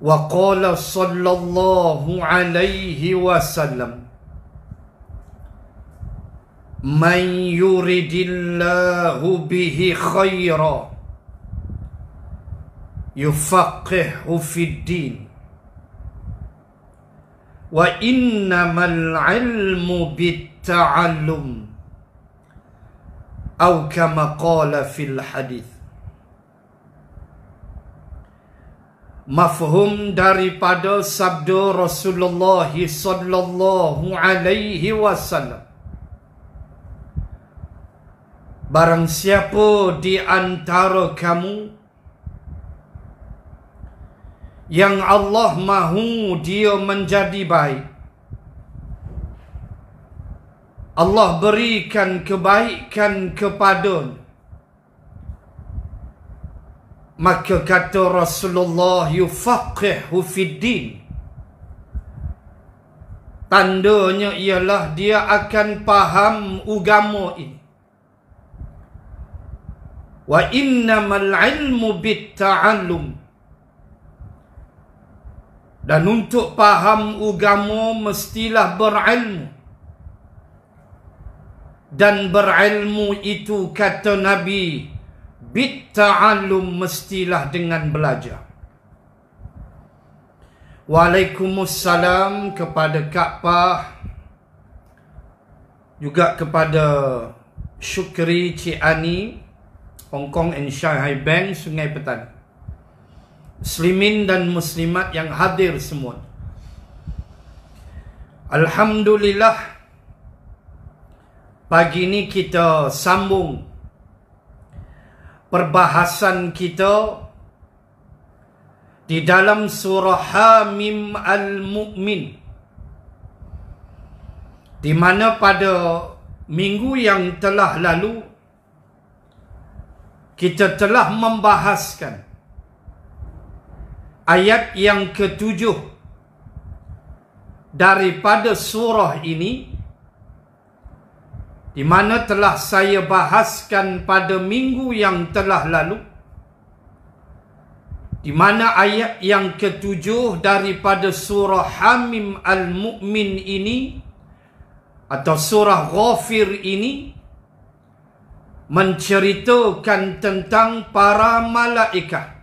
Wa qala sallallahu alaihi wasallam, man yuridillahu bihi khaira yufaqihu fid din wa innamal ilmu bitta'allum atau kama qala fil hadith. Mafhum daripada sabda Rasulullah sallallahu alaihi wasallam, barang siapa di antara kamu yang Allah mahu dia menjadi baik, Allah berikan kebaikan kepadanya, maka kata Rasulullah, yufaqihu fid din, tandanya ialah dia akan faham agama ini. Wa innamal ilmu bitta'allum, dan untuk faham agama mestilah berilmu, dan berilmu itu kata Nabi bitta'allum, mestilah dengan belajar. Waalaikumsalam kepada Kak Pah, juga kepada Syukri Ciani, Hong Kong and Shanghai Bank, Sungai Petani, muslimin dan muslimat yang hadir semua. Alhamdulillah, pagi ini kita sambung perbahasan kita di dalam surah Hamim Al-Mu'min, di mana pada minggu yang telah lalu kita telah membahaskan ayat yang ke-7 daripada surah ini, di mana telah saya bahaskan pada minggu yang telah lalu, di mana ayat yang ke-7 daripada surah Hamim Al-Mu'min ini atau surah Ghafir ini menceritakan tentang para malaikat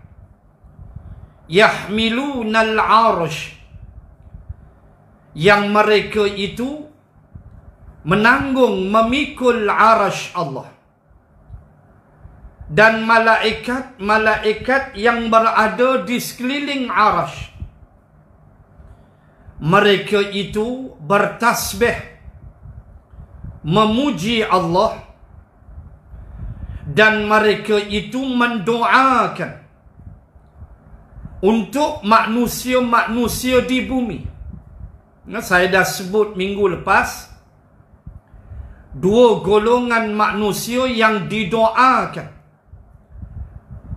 yahmilunal arsh, yang mereka itu menanggung, memikul arasy Allah, dan malaikat-malaikat yang berada di sekeliling arasy, mereka itu bertasbih memuji Allah, dan mereka itu mendoakan untuk manusia-manusia di bumi. Saya dah sebut minggu lepas, dua golongan manusia yang didoakan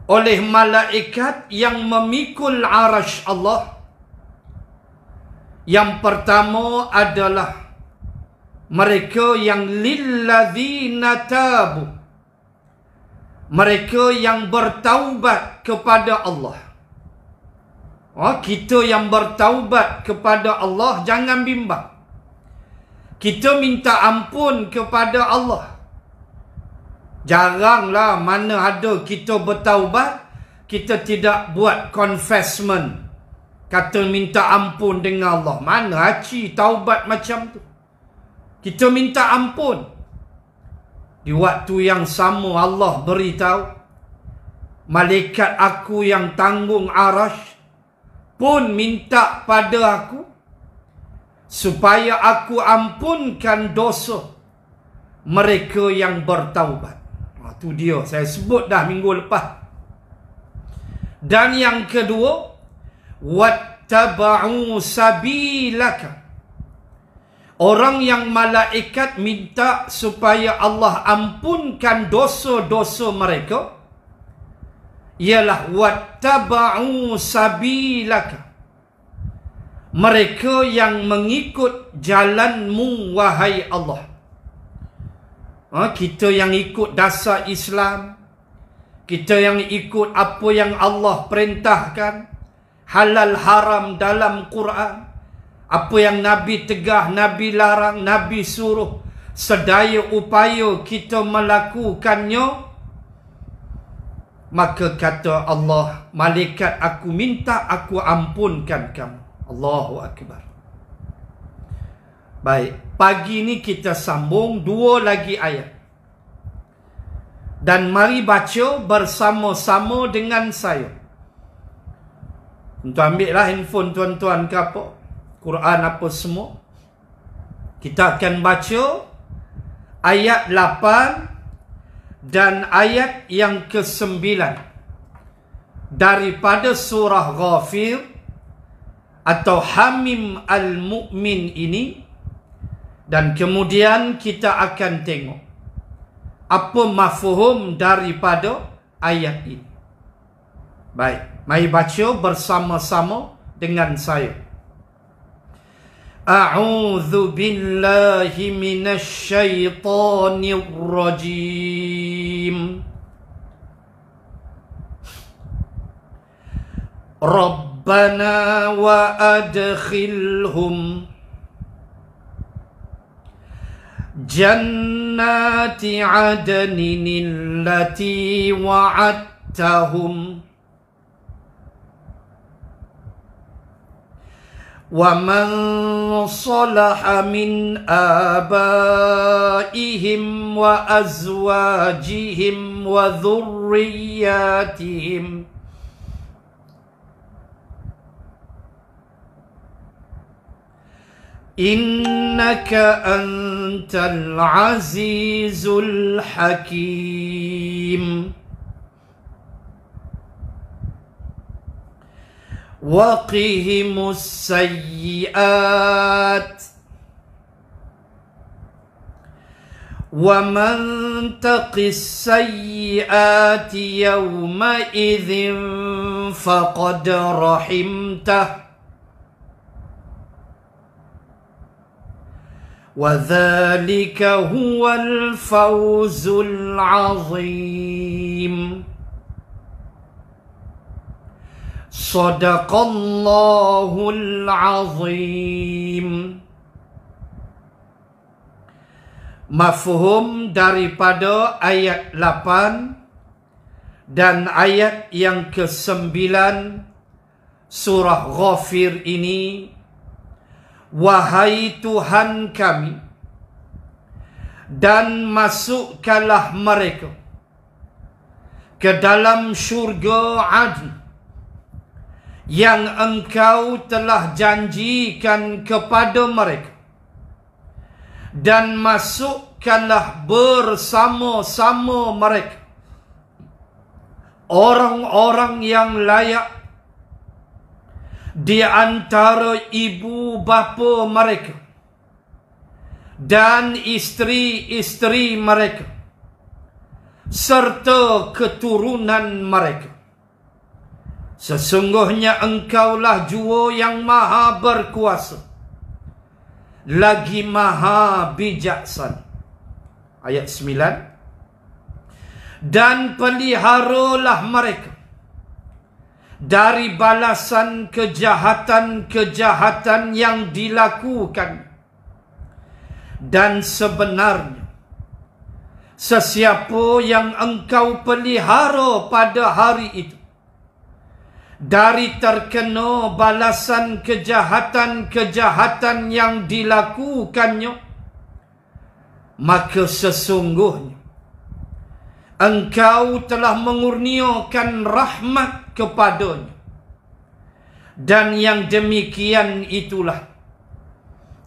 oleh malaikat yang memikul arasy Allah. Yang pertama adalah mereka yang lilladzina tabu, mereka yang bertaubat kepada Allah. Kita yang bertaubat kepada Allah jangan bimbang. Kita minta ampun kepada Allah. Jaranglah mana ada kita bertaubat, kita tidak buat confessment, kata minta ampun dengan Allah. Mana aci taubat macam tu? Kita minta ampun. Di waktu yang sama Allah beritahu, malaikat aku yang tanggung arasy pun minta pada aku supaya aku ampunkan dosa mereka yang bertaubat. Itu dia, saya sebut dah minggu lepas. Dan yang kedua, wattaba'u sabilaka, orang yang malaikat minta supaya Allah ampunkan dosa-dosa mereka, ialah wattaba'u sabilaka, mereka yang mengikut jalanmu wahai Allah. Kita yang ikut dasar Islam, kita yang ikut apa yang Allah perintahkan, halal haram dalam Quran, apa yang Nabi tegah, Nabi larang, Nabi suruh, sedaya upaya kita melakukannya, maka kata Allah, malaikat aku minta aku ampunkan kamu. Allahu Akbar. Baik, pagi ni kita sambung 2 lagi ayat. Dan mari baca bersama-sama dengan saya. Tuan ambillah handphone tuan-tuan ke apa, Quran apa semua. Kita akan baca ayat 8 dan ayat yang ke-9 daripada surah Ghafir atau Hamim Al-Mu'min ini. Dan kemudian kita akan tengok apa mafhum daripada ayat ini. Baik, mari baca bersama-sama dengan saya. A'udzu billahi minasy syaithanir rajim. Rabbana wa adkhilhum jannati adnin allati wa'adtahum wa man salaha min abaihim wa azwajihim wa dhurriyyatihim innaka antal azizul hakim. Waqihimus sayyiat wa man taqis sayyiati yawma idzin faqad rahimtah وَذَلِكَ هُوَ الْفَوْزُ الْعَظِيمُ. صَدَقَ اللَّهُ الْعَظِيمُ. Mafhum daripada ayat 8 dan ayat yang ke-9 surah Ghafir ini. Wahai Tuhan kami, dan masukkanlah mereka ke dalam syurga Adn yang Engkau telah janjikan kepada mereka, dan masukkanlah bersama-sama mereka orang-orang yang layak di antara ibu bapa mereka dan isteri-isteri mereka serta keturunan mereka. Sesungguhnya Engkaulah jua yang maha berkuasa lagi maha bijaksana. Ayat 9. Dan peliharalah mereka dari balasan kejahatan-kejahatan yang dilakukan. Dan sebenarnya sesiapa yang Engkau pelihara pada hari itu dari terkena balasan kejahatan-kejahatan yang dilakukannya, maka sesungguhnya Engkau telah mengurniakan rahmat kepadanya. Dan yang demikian itulah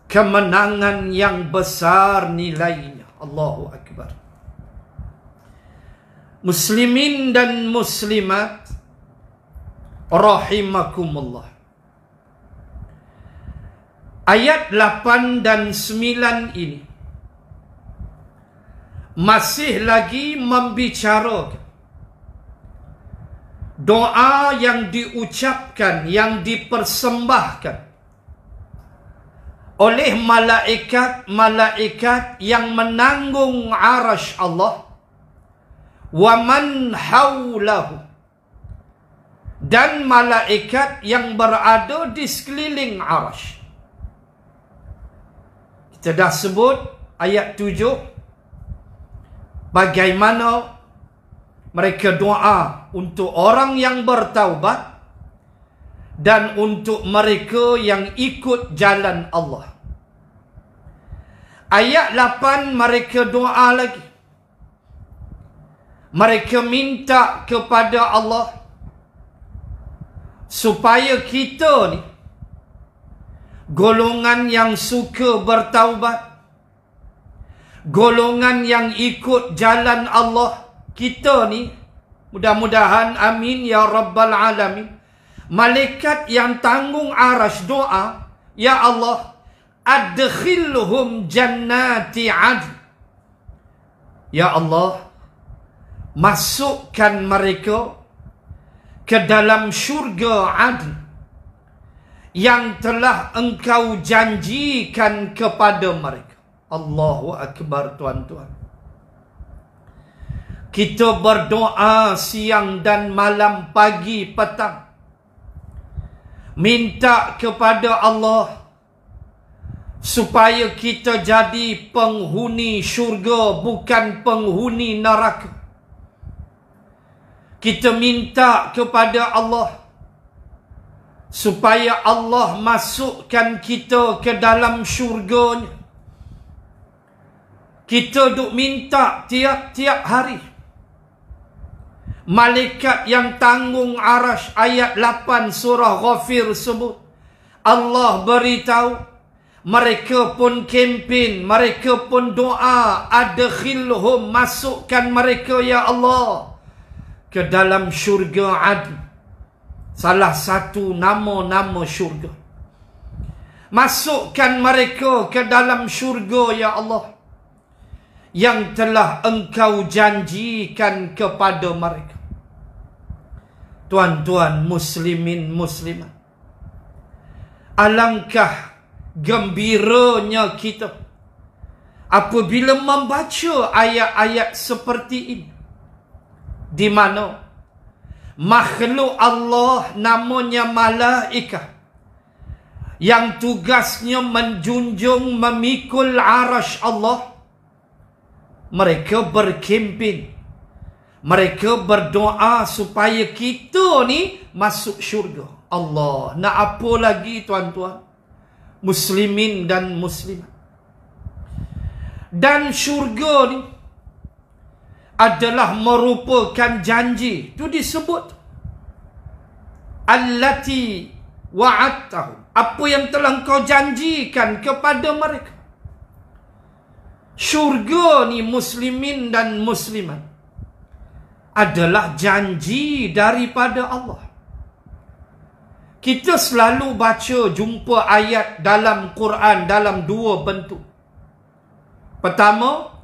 kemenangan yang besar nilainya. Allahu Akbar. Muslimin dan muslimat rahimakumullah. Ayat 8 dan 9 ini masih lagi membicarakan doa yang diucapkan, yang dipersembahkan oleh malaikat-malaikat yang menanggung arasy Allah wa man haulahu, dan malaikat yang berada di sekeliling arasy. Kita dah sebut ayat 7 bagaimana mereka doa untuk orang yang bertaubat dan untuk mereka yang ikut jalan Allah. Ayat 8 mereka doa lagi. Mereka minta kepada Allah supaya kita ni golongan yang suka bertaubat, golongan yang ikut jalan Allah, kita ni mudah-mudahan amin ya rabbal alamin. Malaikat yang tanggung arasy doa, ya Allah, adkhilhum jannati adn. Ya Allah, masukkan mereka ke dalam syurga adn yang telah engkau janjikan kepada mereka. Allahu Akbar, tuan-tuan. Kita berdoa siang dan malam, pagi, petang. Minta kepada Allah supaya kita jadi penghuni syurga, bukan penghuni neraka. Kita minta kepada Allah supaya Allah masukkan kita ke dalam syurganya. Kita duk minta tiap-tiap hari. Malaikat yang tanggung arasy, ayat 8 surah Ghafir sebut, Allah beritahu, mereka pun kempen, mereka pun doa, adkhilhum, masukkan mereka ya Allah ke dalam syurga adn. Salah satu nama-nama syurga. Masukkan mereka ke dalam syurga ya Allah yang telah engkau janjikan kepada mereka. Tuan-tuan muslimin muslimat, alangkah gembiranya kita apabila membaca ayat-ayat seperti ini, di mana makhluk Allah namanya malaikat yang tugasnya menjunjung, memikul arasy Allah, mereka berkempen, mereka berdoa supaya kita ni masuk syurga. Allah, nak apa lagi tuan-tuan muslimin dan muslimat? Dan syurga ni adalah merupakan janji. Itu disebut allati wa'adtahu, apa yang telah kau janjikan kepada mereka. Syurga ni muslimin dan muslimat adalah janji daripada Allah. Kita selalu baca, jumpa ayat dalam Quran dalam dua bentuk. Pertama,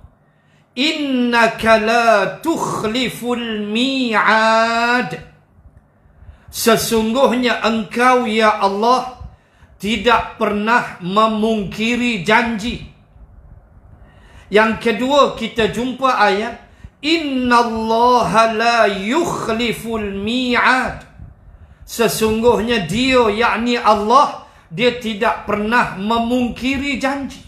innaka la tukhliful mi'ad, sesungguhnya engkau ya Allah tidak pernah memungkiri janji. Yang kedua, kita jumpa ayat innallaha la yukhliful mi'ad, sesungguhnya dia, yakni Allah, dia tidak pernah memungkiri janji.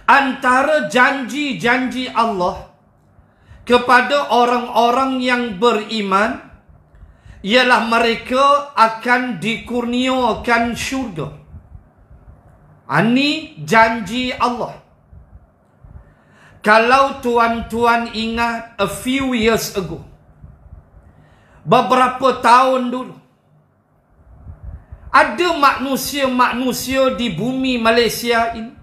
Antara janji-janji Allah kepada orang-orang yang beriman ialah mereka akan dikurniakan syurga. Ini janji Allah. Kalau tuan-tuan ingat, a few years ago, beberapa tahun dulu, ada manusia-manusia di bumi Malaysia ini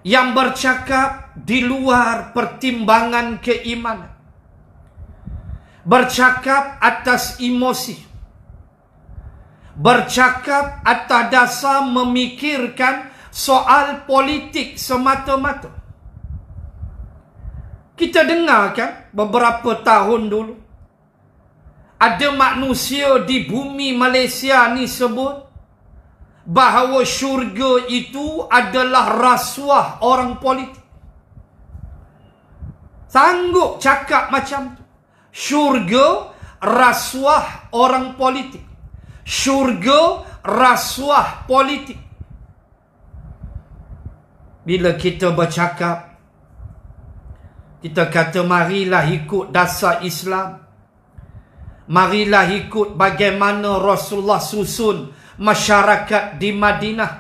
yang bercakap di luar pertimbangan keimanan, bercakap atas emosi, bercakap atas dasar memikirkan soal politik semata-mata. Kita dengar kan beberapa tahun dulu ada manusia di bumi Malaysia ni sebut bahawa syurga itu adalah rasuah orang politik. Sanggup cakap macam tu. Syurga rasuah orang politik. Syurga rasuah politik. Bila kita bercakap, kita kata marilah ikut dasar Islam. Marilah ikut bagaimana Rasulullah susun masyarakat di Madinah.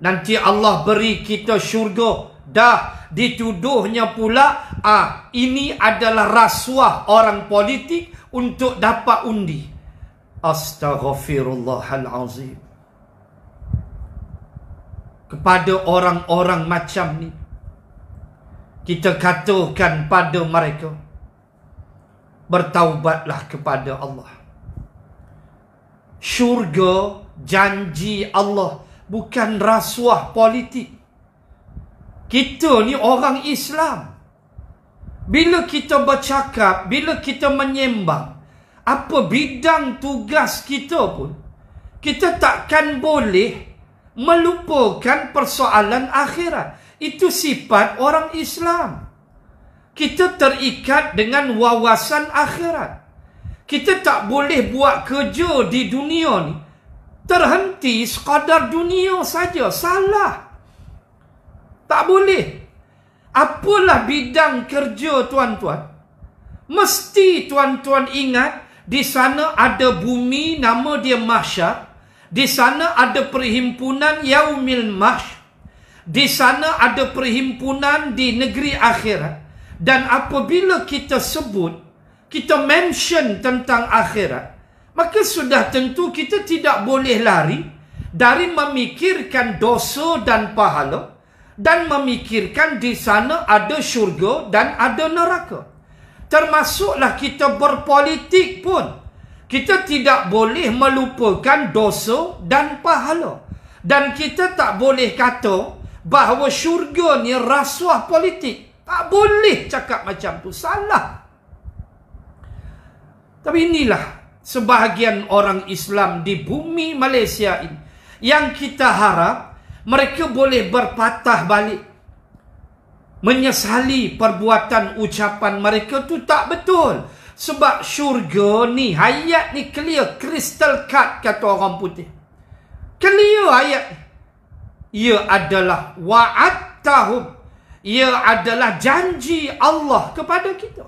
Nanti Allah beri kita syurga. Dah dituduhnya pula, ini adalah rasuah orang politik untuk dapat undi. Astaghfirullahalazim. Kepada orang-orang macam ni, kita katakan pada mereka, bertaubatlah kepada Allah. Syurga janji Allah, bukan rasuah politik. Kita ni orang Islam. Bila kita bercakap, bila kita menyembang, apa bidang tugas kita pun, kita takkan boleh melupakan persoalan akhirat. Itu sifat orang Islam. Kita terikat dengan wawasan akhirat. Kita tak boleh buat kerja di dunia ni terhenti sekadar dunia saja. Salah. Tak boleh. Apalah bidang kerja tuan-tuan, mesti tuan-tuan ingat, di sana ada bumi, nama dia mahsyar. Di sana ada perhimpunan Yaumil Mahsyar. Di sana ada perhimpunan di negeri akhirat. Dan apabila kita sebut, kita mention tentang akhirat, maka sudah tentu kita tidak boleh lari dari memikirkan dosa dan pahala, dan memikirkan di sana ada syurga dan ada neraka. Termasuklah kita berpolitik pun, kita tidak boleh melupakan dosa dan pahala. Dan kita tak boleh kata bahawa syurga ni rasuah politik. Tak boleh cakap macam tu. Salah. Tapi inilah sebahagian orang Islam di bumi Malaysia ini, yang kita harap mereka boleh berpatah balik, menyesali perbuatan ucapan mereka tu tak betul. Sebab syurga ni, ayat ni clear, crystal cut kata orang putih. Clear ayat ni. Ia adalah wa'adtahum. Ia adalah janji Allah kepada kita.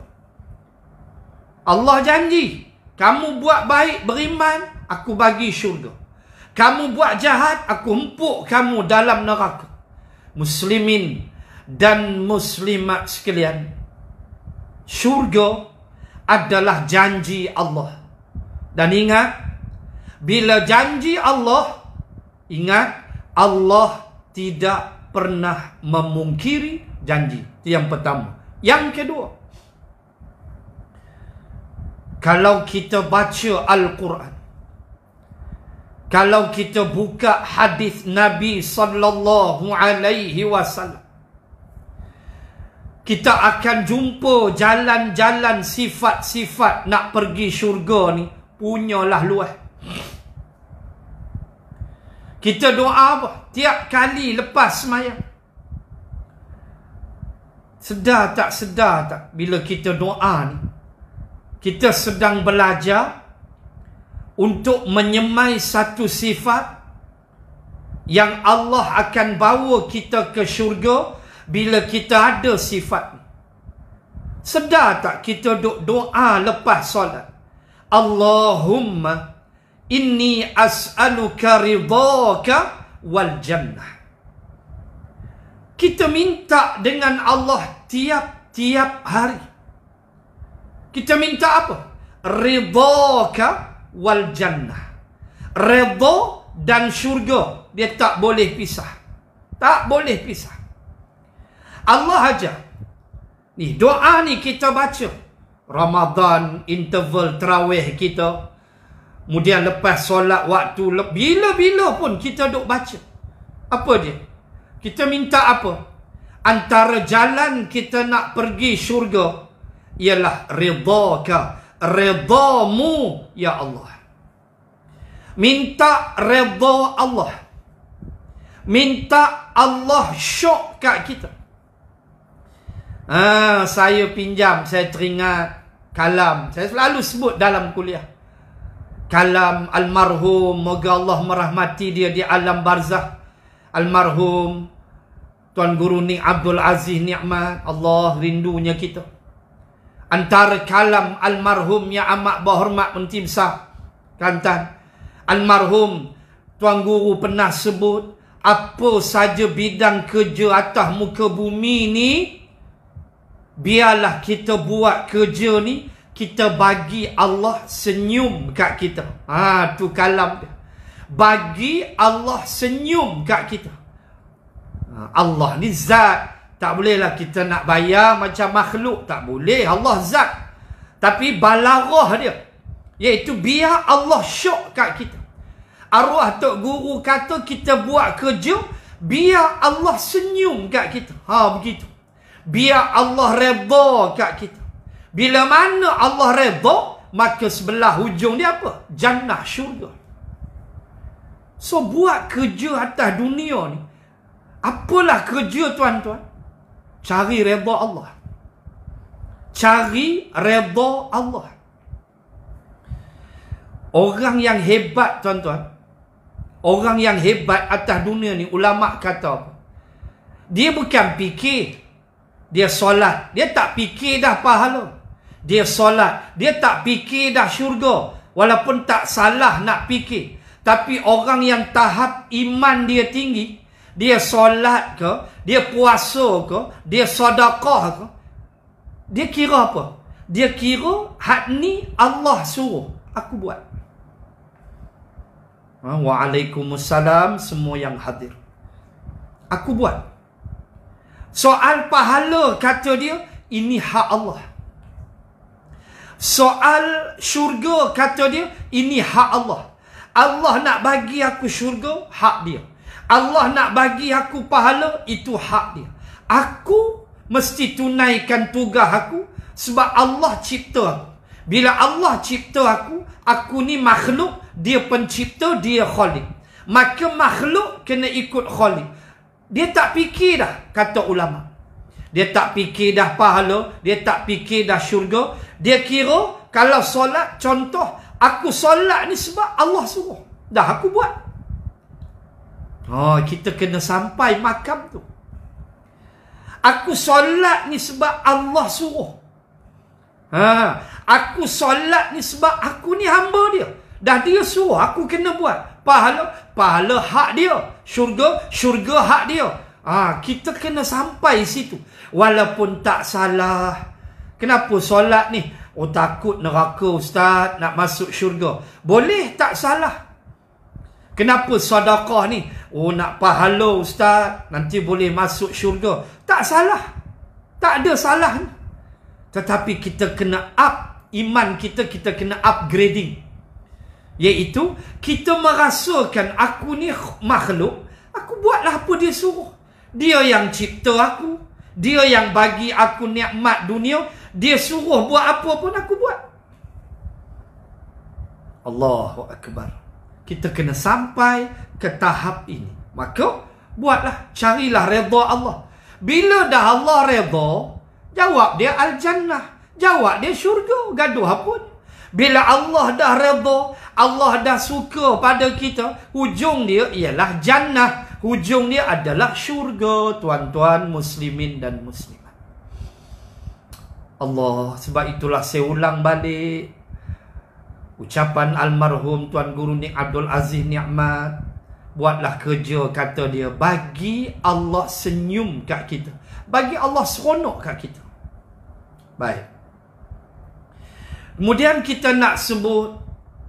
Allah janji, kamu buat baik, beriman, aku bagi syurga. Kamu buat jahat, aku empuk kamu dalam neraka. Muslimin dan muslimat sekalian, syurga adalah janji Allah. Dan ingat, bila janji Allah, ingat, Allah tidak pernah memungkiri janji. Itu yang pertama. Yang kedua, kalau kita baca Al-Quran, kalau kita buka hadis Nabi sallallahu alaihi wasallam, kita akan jumpa jalan-jalan sifat-sifat nak pergi syurga ni punyalah luas. Kita doa apa? Tiap kali lepas sembahyang. Sedar tak bila kita doa ni, kita sedang belajar untuk menyemai satu sifat yang Allah akan bawa kita ke syurga bila kita ada sifat ni. Sedar tak kita doa lepas solat? Allahumma inni as'aluka ridhaka wal jannah. Kita minta dengan Allah tiap-tiap hari. Kita minta apa? Ridhaka wal jannah. Ridha dan syurga, dia tak boleh pisah. Tak boleh pisah. Allah ajar. Ni doa ni kita baca Ramadan, interval tarawih kita, kemudian lepas solat waktu, bila-bila pun kita duk baca. Apa dia? Kita minta apa? Antara jalan kita nak pergi syurga ialah ridhaka, ridhamu ya Allah. Minta redha Allah. Minta Allah syok kat kita. Saya pinjam, saya teringat kalam. Saya selalu sebut dalam kuliah. Kalam almarhum, moga Allah merahmati dia di alam barzakh. Almarhum Tuan Guru Nik Abdul Aziz Nikmat, Allah rindunya kita. Antara kalam almarhum yang amat berhormat Menteri Besar Kelantan, almarhum Tuan Guru pernah sebut, apa saja bidang kerja atas muka bumi ni, biarlah kita buat kerja ni, kita bagi Allah senyum kat kita. Tu kalam dia. Bagi Allah senyum kat kita. Allah ni zat. Tak bolehlah kita nak bayar macam makhluk. Tak boleh. Allah zat. Tapi balarah dia, iaitu biar Allah syok kat kita. Arwah Tok Guru kata kita buat kerja, biar Allah senyum kat kita. Begitu. Biar Allah redha kat kita. Bila mana Allah redha, maka sebelah hujung dia apa? Jannah, syurga. So, buat kerja atas dunia ni, apalah kerja tuan-tuan? Cari redha Allah. Cari redha Allah. Orang yang hebat tuan-tuan, orang yang hebat atas dunia ni, ulama kata apa? Dia bukan fikir dia solat, dia tak fikir dah pahala. Dia solat, dia tak fikir dah syurga. Walaupun tak salah nak fikir. Tapi orang yang tahap iman dia tinggi, dia solat ke, dia puasa ke, dia sedekah ke, dia kira apa? Dia kira hak ni Allah suruh aku buat. Waalaikumsalam semua yang hadir. Aku buat. Soal pahala kata dia, ini hak Allah. Soal syurga kata dia, ini hak Allah. Allah nak bagi aku syurga, hak dia. Allah nak bagi aku pahala, itu hak dia. Aku mesti tunaikan tugas aku sebab Allah cipta aku. Bila Allah cipta aku ni makhluk, dia pencipta, dia khalik. Maka makhluk kena ikut khalik. Dia tak fikir dah, kata ulama. Dia tak fikir dah pahala, dia tak fikir dah syurga. Dia kira kalau solat, contoh, aku solat ni sebab Allah suruh. Dah aku buat. Kita kena sampai makam tu. Aku solat ni sebab Allah suruh. Aku solat ni sebab aku ni hamba dia. Dah dia suruh, aku kena buat. Pahala hak dia. Syurga hak dia. Kita kena sampai situ. Walaupun tak salah. Kenapa solat ni? Takut neraka ustaz, nak masuk syurga. Boleh, tak salah. Kenapa sedekah ni? Nak pahala ustaz, nanti boleh masuk syurga. Tak salah. Tak ada salah. Tetapi kita kena up iman kita kena upgrading. Iaitu, kita merasakan aku ni makhluk, aku buatlah apa dia suruh. Dia yang cipta aku, dia yang bagi aku nikmat dunia, dia suruh buat apa pun aku buat. Allahu Akbar. Kita kena sampai ke tahap ini. Maka, buatlah, carilah redha Allah. Bila dah Allah redha, jawab dia al-jannah, jawab dia syurga, gaduh apa ni? Bila Allah dah redha, Allah dah suka pada kita, hujung dia ialah jannah, hujung dia adalah syurga, tuan-tuan muslimin dan muslimat. Allah, sebab itulah saya ulang balik ucapan almarhum Tuan Guru Nik Abdul Aziz Nikmat. Buatlah kerja, kata dia, bagi Allah senyum kat kita, bagi Allah seronok kat kita. Baik. Kemudian kita nak sebut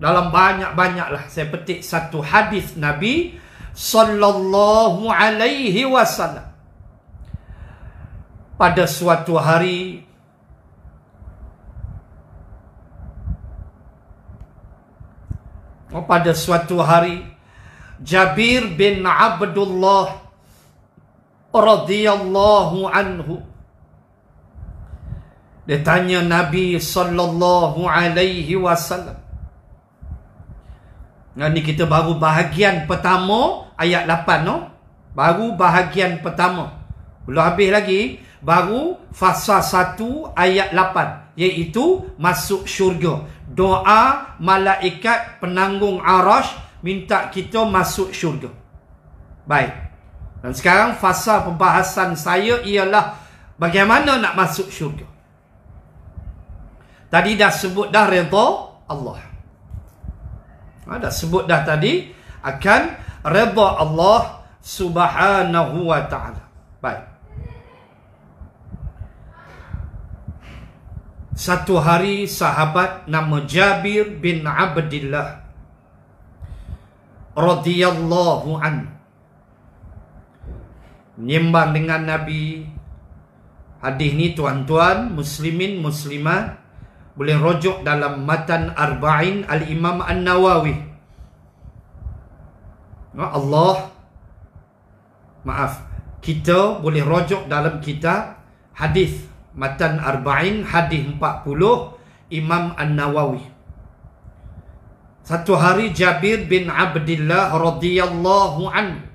dalam banyak-banyaklah, saya petik satu hadis Nabi sallallahu alaihi wasallam. Pada suatu hari, Jabir bin Abdullah radhiyallahu anhu, dia tanya Nabi sallallahu alaihi wasallam. Ini kita baru bahagian pertama ayat 8 no? Baru bahagian pertama. Belum habis lagi. Baru fasa 1 ayat 8. iaitu masuk syurga. Doa malaikat penanggung arash minta kita masuk syurga. Baik. Dan sekarang fasa pembahasan saya ialah bagaimana nak masuk syurga. Tadi dah sebut dah redha Allah. Dah sebut dah tadi akan redha Allah Subhanahu wa ta'ala. Baik. Satu hari sahabat nama Jabir bin Abdillah radhiyallahu anhu menyembang dengan Nabi. Hadis ni tuan-tuan muslimin muslimat boleh rujuk dalam matan Arba'in Al-Imam An-Nawawi. Kita boleh rujuk dalam kitab hadis matan Arba'in hadis 40 Imam An-Nawawi. Satu hari Jabir bin Abdillah radhiyallahu anhu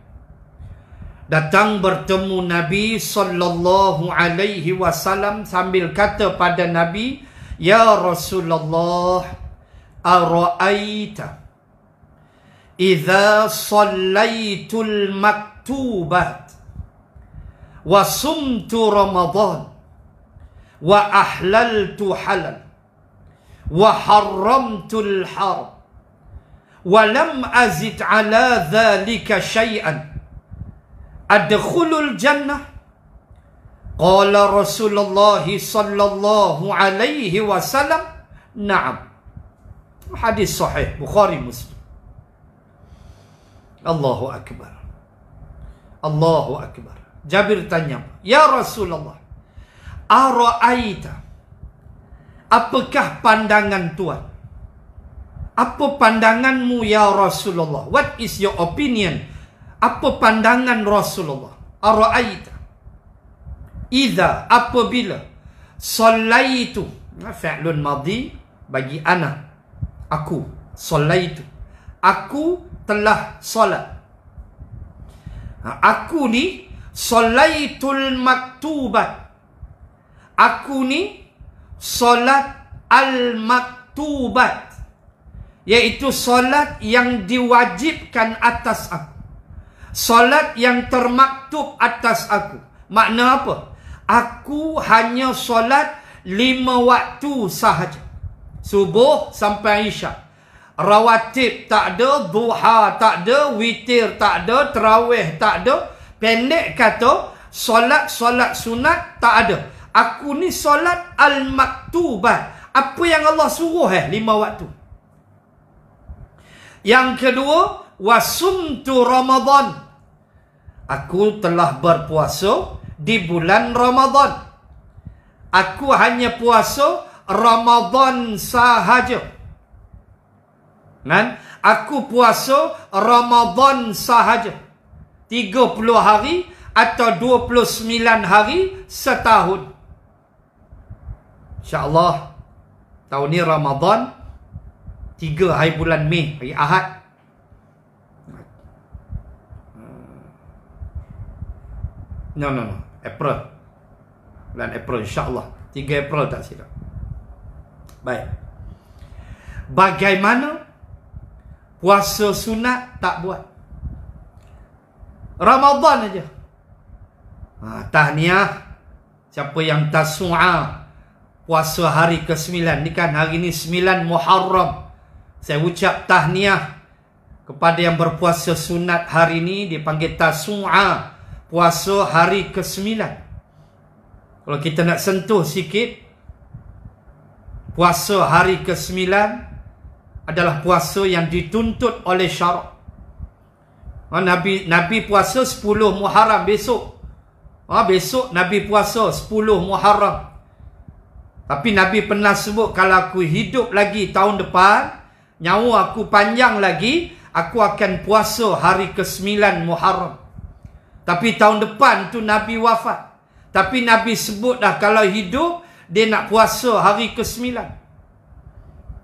datang bertemu Nabi sallallahu alaihi wasallam sambil kata pada Nabi, "Ya Rasulullah, ara'aita idza shallaitul maktubat wa sumtu Ramadan wa ahlaltu halal wa haramtul haram wa lam azid ala dhalika syai'an adkhulul jannah?" Qala Rasulullah sallallahu alaihi wasallam, "Na'am." Hadis sahih Bukhari Muslim. Allahu akbar. Allahu akbar. Jabir tanya, "Ya Rasulullah, ara'aita, apakah pandangan tuan? Apa pandanganmu ya Rasulullah? What is your opinion? Apa pandangan Rasulullah? Ara'aita, idza, apabila, sallaitu, fi'lun madhi bagi ana, aku, sallaitu, aku telah solat. Aku ni sallaitul maktubat, aku ni solat al-maktubat, iaitu solat yang diwajibkan atas aku, solat yang termaktub atas aku. Makna apa? Aku hanya solat 5 waktu sahaja. Subuh sampai Isyak. Rawatib tak ada, duha tak ada, witir tak ada, tarawih tak ada. Pendek kata, solat-solat sunat tak ada. Aku ni solat al-maktubat. Apa yang Allah suruh 5 waktu. Yang kedua, wasumtu Ramadan. Aku telah berpuasa di bulan Ramadan. Aku hanya puasa Ramadan sahaja. Kan? Aku puasa Ramadan sahaja. 30 hari atau 29 hari setahun. InsyaAllah tahun ni Ramadan 3 hari bulan Mei, hari Ahad. No. April. Bulan April insyaAllah. 3 April tak silap. Baik. Bagaimana puasa sunat tak buat? Ramadan aja. Tahniah siapa yang tasu'a, puasa hari ke-9. Ni kan hari ni 9 Muharram. Saya ucap tahniah kepada yang berpuasa sunat hari ni, dipanggil tasu'a, puasa hari ke-9. Kalau kita nak sentuh sikit, puasa hari ke-9 adalah puasa yang dituntut oleh syarak. Nabi puasa 10 Muharram besok. Besok Nabi puasa 10 Muharram. Tapi Nabi pernah sebut, kalau aku hidup lagi tahun depan, nyawa aku panjang lagi, aku akan puasa hari ke-9 Muharram. Tapi tahun depan tu Nabi wafat. Tapi Nabi sebut dah kalau hidup dia nak puasa hari ke-9.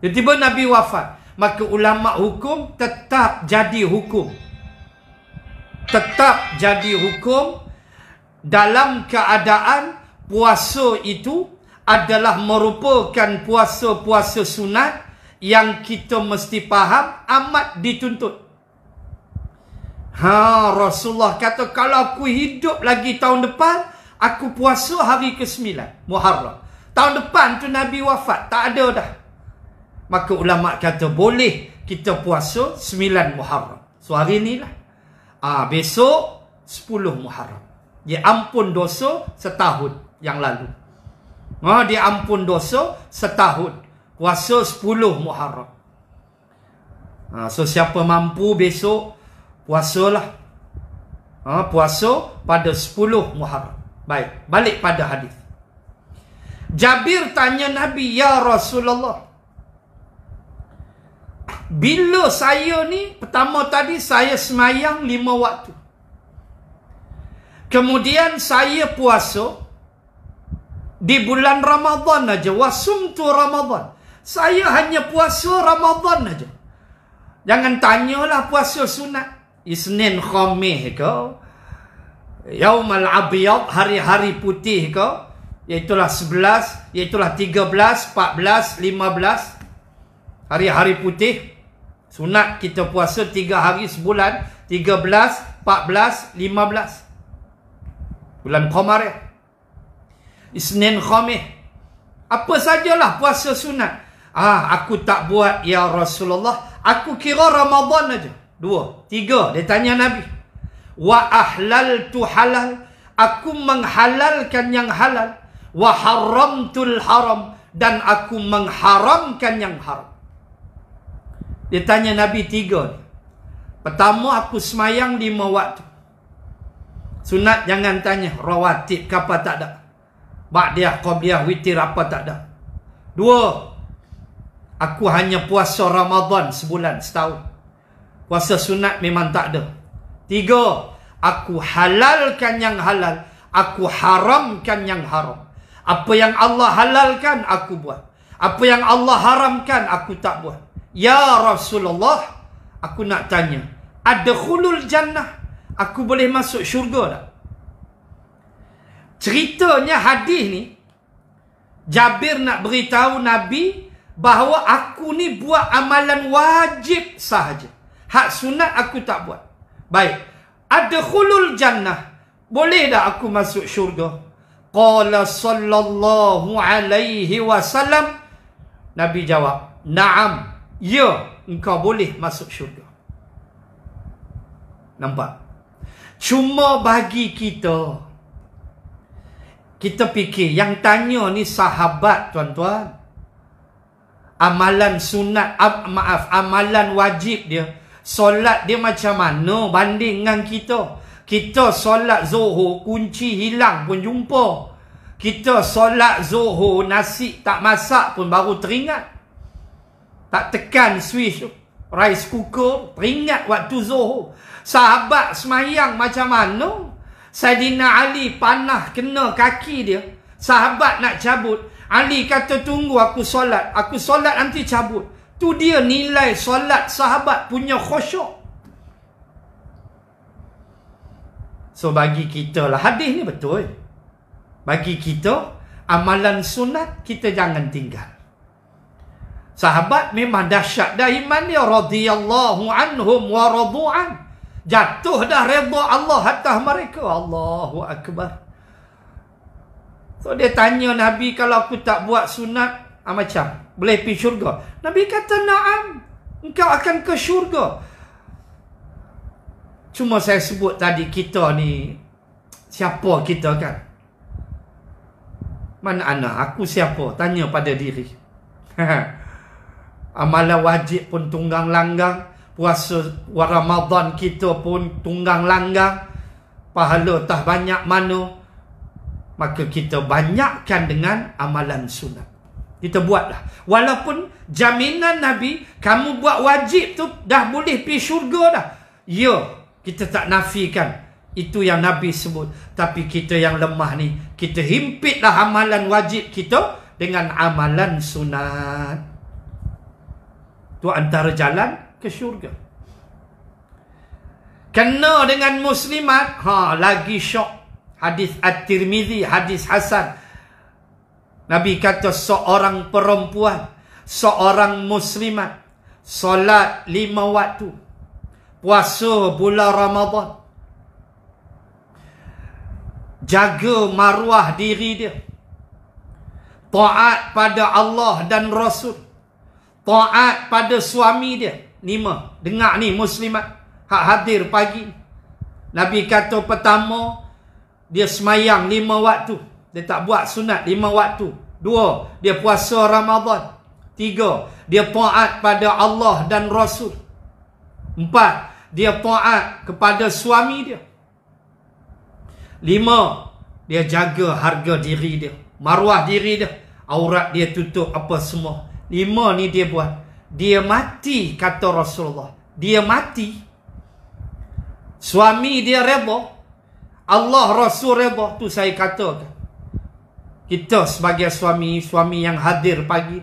Tiba-tiba Nabi wafat. Maka ulama hukum tetap jadi hukum. Tetap jadi hukum dalam keadaan puasa itu adalah merupakan puasa-puasa sunat yang kita mesti faham amat dituntut. Rasulullah kata, kalau aku hidup lagi tahun depan, aku puasa hari ke-9 Muharram. Tahun depan tu Nabi wafat, tak ada dah. Maka ulama kata boleh kita puasa 9 Muharram. So hari ni lah. Besok 10 Muharram. Dia ampun dosa setahun yang lalu. Dia ampun dosa setahun. Puasa 10 Muharram. So siapa mampu besok, puasalah. Puasa pada 10 Muharram. Baik, balik pada hadis. Jabir tanya Nabi, ya Rasulullah, bila saya ni, pertama tadi saya semayang 5 waktu. Kemudian saya puasa di bulan Ramadan aja. Wasumtu Ramadan. Saya hanya puasa Ramadan aja. Jangan tanyalah puasa sunat. Isnin Khamis ke, Yaumal Abiyad, hari-hari putih ke, iaitulah 11, iaitulah 13, 14, 15. Hari-hari putih. Sunat kita puasa 3 hari sebulan. 13, 14, 15. Bulan Qamariyah. Isnin Khamis. Apa sajalah puasa sunat. Aku tak buat ya Rasulullah. Aku kira Ramadan aja. 2, 3. Dia tanya Nabi. Wa ahlaltu halal. Aku menghalalkan yang halal. Wa haramtul haram. Dan aku mengharamkan yang haram. Dia tanya Nabi 3. Pertama, aku semayang 5 waktu. Sunat jangan tanya rawatib ke apa, tak ada. Ba'diyah, qabliyah, witir apa, tak ada. 2, aku hanya puasa Ramadan sebulan, setahun. Puasa sunat memang tak ada. 3, aku halalkan yang halal, aku haramkan yang haram. Apa yang Allah halalkan, aku buat. Apa yang Allah haramkan, aku tak buat. Ya Rasulullah, aku nak tanya, adkhulul jannah, aku boleh masuk syurga tak? Ceritanya hadis ni, Jabir nak beritahu Nabi bahawa aku ni buat amalan wajib sahaja. Hak sunat aku tak buat. Baik. Adkhulul jannah, boleh tak aku masuk syurga? Qala sallallahu alaihi wasallam. Nabi jawab, na'am. Ya, engkau boleh masuk syurga. Nampak? Cuma bagi kita fikir, yang tanya ni sahabat, tuan-tuan. Amalan sunat, amalan wajib dia, solat dia macam mana banding dengan kita? Kita solat Zuhur, kunci hilang pun jumpa. Kita solat Zuhur, nasi tak masak pun baru teringat. Tak tekan switch rice cooker, teringat waktu Zuhur. Sahabat semayang macam mana? Saidina Ali panah kena kaki dia. Sahabat nak cabut. Ali kata, tunggu aku solat. Aku solat nanti cabut. Tu dia nilai solat sahabat punya khusyuk. So bagi kita lah, hadis ni betul. Bagi kita, amalan sunat kita jangan tinggal. Sahabat memang dahsyat dah iman dia. Radiyallahu anhum wa radu'an. Jatuh dah redha Allah atas mereka. Allahu Akbar. So dia tanya Nabi, kalau aku tak buat sunat, macam boleh pergi syurga? Nabi kata, na'am, engkau akan ke syurga. Cuma saya sebut tadi, kita ni, siapa kita kan? Mana anak? Aku siapa? Tanya pada diri. Amalan wajib pun tunggang langgang. Puasa Ramadan kita pun tunggang langgang. Pahala tak banyak mana. Maka kita banyakkan dengan amalan sunat. Kita buatlah. Walaupun jaminan Nabi, kamu buat wajib tu dah boleh pergi syurga dah. Ya, kita tak nafikan. Itu yang Nabi sebut. Tapi kita yang lemah ni, kita himpitlah amalan wajib kita dengan amalan sunat. Itu antara jalan ke syurga. Kena dengan muslimat, lagi syok. Hadis At-Tirmizi, hadis Hasan. Nabi kata seorang perempuan, seorang muslimat, solat 5 waktu, puasa bulan Ramadan, jaga maruah diri dia, taat pada Allah dan Rasul, taat pada suami dia. 5. Dengar ni muslimat hak hadir pagi. Nabi kata pertama, dia semayang 5 waktu. Dia tak buat sunat 5 waktu. 2. Dia puasa Ramadan. 3. Dia taat pada Allah dan Rasul. 4. Dia taat kepada suami dia. 5. Dia jaga harga diri dia, maruah diri dia, aurat dia tutup apa semua. 5 ni dia buat. Dia mati, kata Rasulullah. Dia mati, suami dia redha, Allah Rasul redha. Tu saya katakan, kita sebagai suami yang hadir pagi,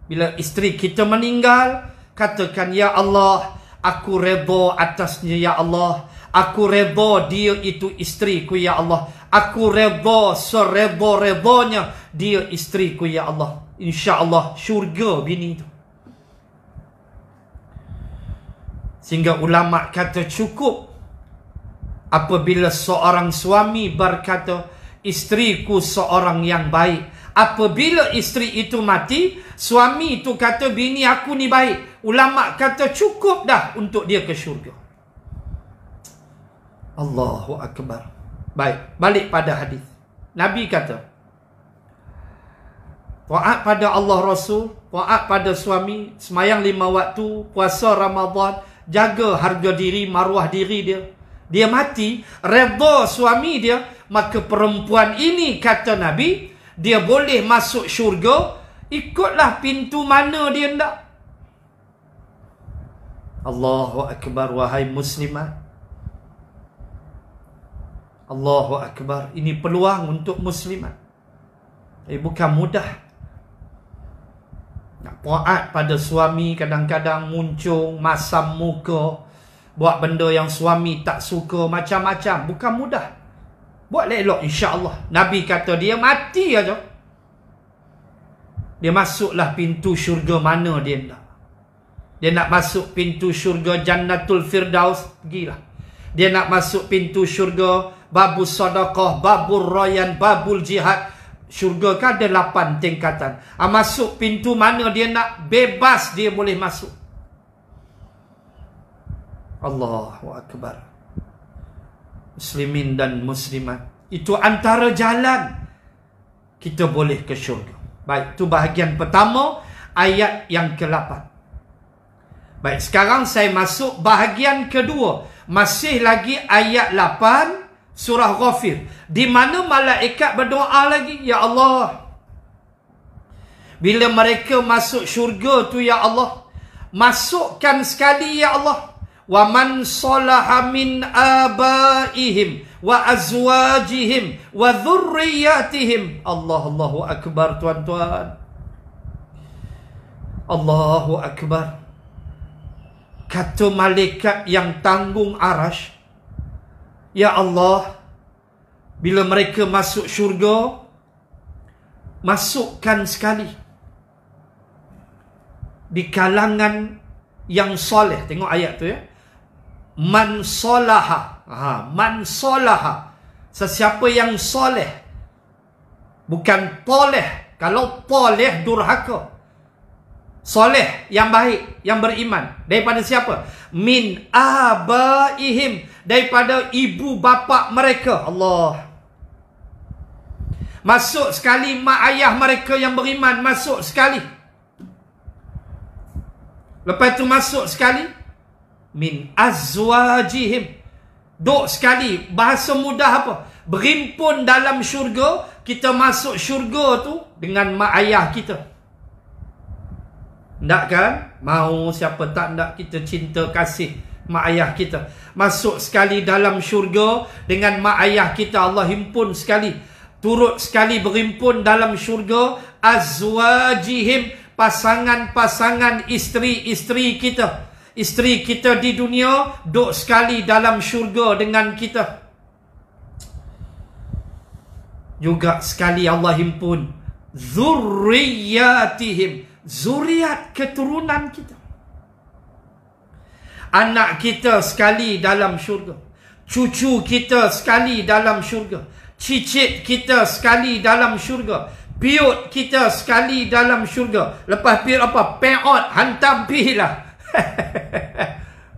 bila isteri kita meninggal, katakan, ya Allah, aku redha atasnya ya Allah. Aku redha dia itu isteriku ya Allah. Aku redha seredha-redhanya dia isteriku ya Allah. InsyaAllah syurga bini itu. Sehingga ulama kata cukup apabila seorang suami berkata, isteriku seorang yang baik. Apabila isteri itu mati, suami itu kata, bini aku ni baik. Ulama kata cukup dah untuk dia ke syurga. Allahu Akbar. Baik, balik pada hadis. Nabi kata, taat pada Allah Rasul, taat pada suami, semayang 5 waktu, puasa Ramadan, jaga harga diri, maruah diri dia. Dia mati, redha suami dia, maka perempuan ini, kata Nabi, dia boleh masuk syurga, ikutlah pintu mana dia hendak. Allahu Akbar, wahai muslimat. Allahu Akbar. Ini peluang untuk muslimat. Bukan mudah. Nak taat pada suami, kadang-kadang muncung, masam muka, buat benda yang suami tak suka, macam-macam. Bukan mudah. Buat elok insya-Allah. Nabi kata dia mati aja, dia masuklah pintu syurga mana dia nak. Dia nak masuk pintu syurga Jannatul Firdaus, pergilah. Dia nak masuk pintu syurga babul sedekah, babul rayan, babul jihad. Syurga kan ada 8 tingkatan. Masuk pintu mana dia nak, bebas dia boleh masuk. Allahu Akbar. Muslimin dan muslimat, itu antara jalan kita boleh ke syurga. Baik, itu bahagian pertama, ayat yang ke-8. Baik, sekarang saya masuk bahagian kedua. Masih lagi ayat 8 surah Ghafir, di mana malaikat berdoa lagi, ya Allah, bila mereka masuk syurga tu, ya Allah, masukkan sekali ya Allah, wa man salaha min abaihim wa azwajihim wa dhurriyyatihim. Allahu Akbar, tuan-tuan. Allahu Akbar. Kata malaikat yang tanggung arash, ya Allah, bila mereka masuk syurga, masukkan sekali di kalangan yang soleh. Tengok ayat tu ya. Man solaha. Man solaha. Sesiapa yang soleh. Bukan toleh. Kalau toleh durhaka. Soleh, yang baik, yang beriman. Daripada siapa? Min abaihim. Daripada ibu bapa mereka. Allah. Masuk sekali mak ayah mereka yang beriman. Masuk sekali. Lepas tu masuk sekali min azwajihim. Duk sekali. Bahasa mudah apa? Berimpun dalam syurga. Kita masuk syurga tu dengan mak ayah kita. Tak kan? Mau siapa tak nak kita cinta kasih mak ayah kita. Masuk sekali dalam syurga dengan mak ayah kita. Allah himpun sekali. Turut sekali berimpun dalam syurga. Azwajihim. Pasangan-pasangan isteri-isteri kita. Isteri kita di dunia duduk sekali dalam syurga dengan kita. Juga sekali Allah himpun Zurriyatihim. Zuriat, keturunan kita. Anak kita sekali dalam syurga. Cucu kita sekali dalam syurga. Cicit kita sekali dalam syurga. Piut kita sekali dalam syurga. Lepas piut apa? Peot, hantam pi lah.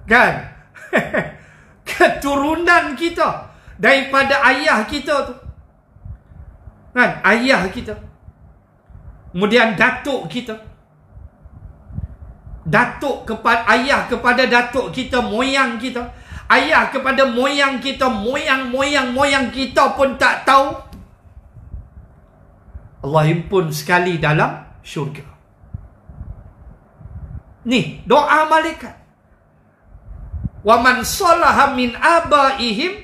Kan? Keturunan kita daripada ayah kita tu. Kan? Ayah kita. Kemudian datuk kita. Datuk kepada ayah kepada datuk kita, moyang kita. Ayah kepada moyang kita, moyang kita pun tak tahu. Allah himpun sekali dalam syurga. Ni doa malaikat. Wa man salaha min abaihim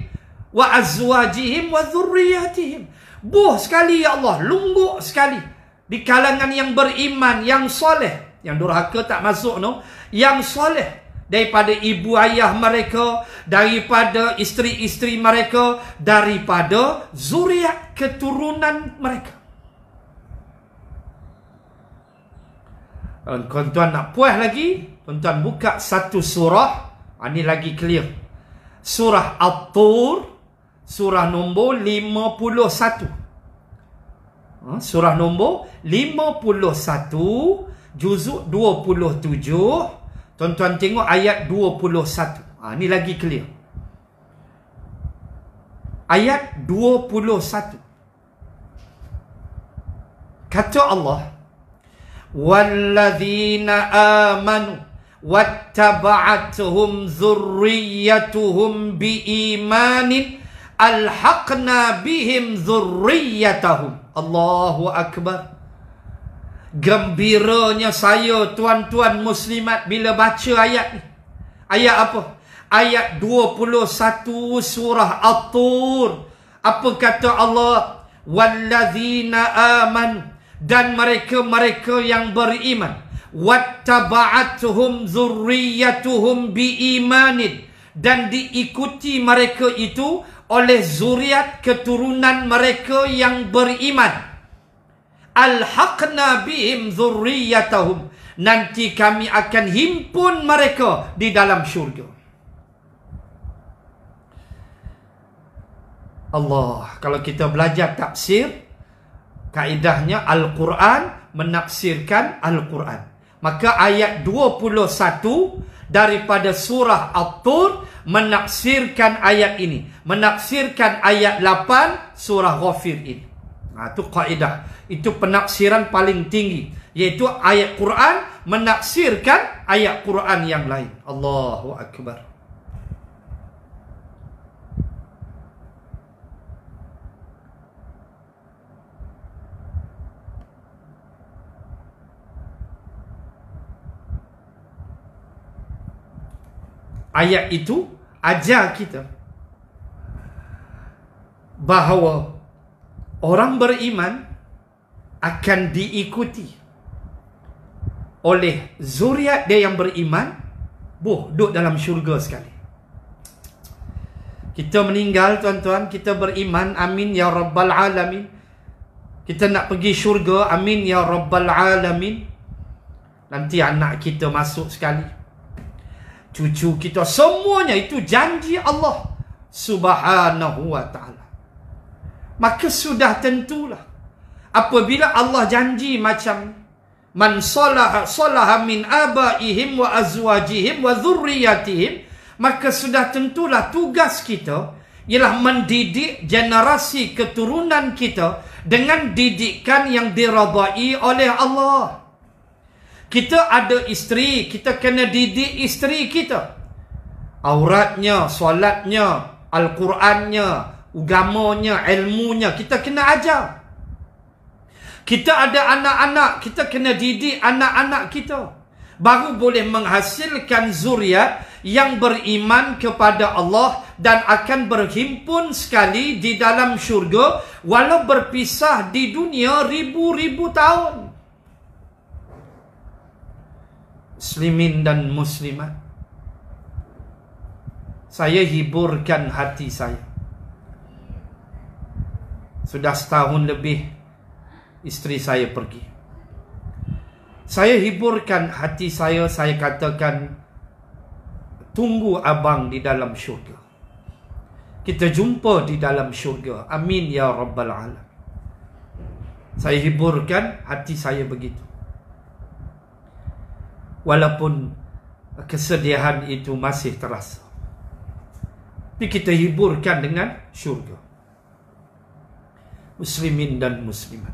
wa azwajihim wa dhurriyyatihim. Buh sekali ya Allah, lungguk sekali di kalangan yang beriman, yang soleh. Yang durhaka tak masuk no. Yang soleh, daripada ibu ayah mereka, daripada isteri-isteri mereka, daripada zuriat keturunan mereka. Tuan-tuan nak puas lagi, tuan-tuan buka satu surah. Ini lagi clear. Surah At-Tur, surah nombor 51. Surah nombor 51, juzuk 27. Tuan-tuan tengok ayat 21. Ini lagi clear. Ayat 21. Kata Allah, walladzina amanu wattaba'atuhum dzurriyyatuhum biimanin alhaqna bihim dzurriyyatahum. Allahu akbar. Gembiranya saya tuan-tuan muslimat bila baca ayat ni. Ayat apa? Ayat 21 surah At-Tur. Apa kata Allah? Walladzina amanu, dan mereka-mereka yang beriman. Wattaba'atuhum dzurriyyatuhum biimanin, dan diikuti mereka itu oleh zuriat keturunan mereka yang beriman. Alhaqna bihim dzurriyyatahum, nanti kami akan himpun mereka di dalam syurga. Allah, kalau kita belajar tafsir, kaedahnya Al-Quran menafsirkan Al-Quran. Maka ayat 21 daripada surah At-Tur menafsirkan ayat ini, menafsirkan ayat 8 surah Ghafir ini. Itu kaedah. Itu penafsiran paling tinggi, yaitu ayat Quran menafsirkan ayat Quran yang lain. Allahu akbar. Ayat itu ajar kita bahawa orang beriman akan diikuti oleh zuriat dia yang beriman. Duduk dalam syurga sekali. Kita meninggal tuan-tuan, kita beriman, amin ya rabbal alamin. Kita nak pergi syurga, amin ya rabbal alamin. Nanti anak kita masuk sekali, cucu kita, semuanya itu janji Allah subhanahu wa ta'ala. Maka sudah tentulah, apabila Allah janji macam man salaha min abaihim wa azwajihim wa dhurriyyatihim, maka sudah tentulah tugas kita ialah mendidik generasi keturunan kita dengan didikan yang diradai oleh Allah. Kita ada isteri, kita kena didik isteri kita. Auratnya, solatnya, Al-Qurannya, agamanya, ilmunya, kita kena ajar. Kita ada anak-anak, kita kena didik anak-anak kita. Baru boleh menghasilkan zuriat yang beriman kepada Allah dan akan berhimpun sekali di dalam syurga walau berpisah di dunia ribu-ribu tahun. Muslimin dan muslimat, saya hiburkan hati saya. Sudah setahun lebih isteri saya pergi. Saya hiburkan hati saya katakan, tunggu abang di dalam syurga. Kita jumpa di dalam syurga. Amin ya Rabbal Alamin. Saya hiburkan hati saya begitu. Walaupun kesedihan itu masih terasa, tapi kita hiburkan dengan syurga. Muslimin dan muslimat,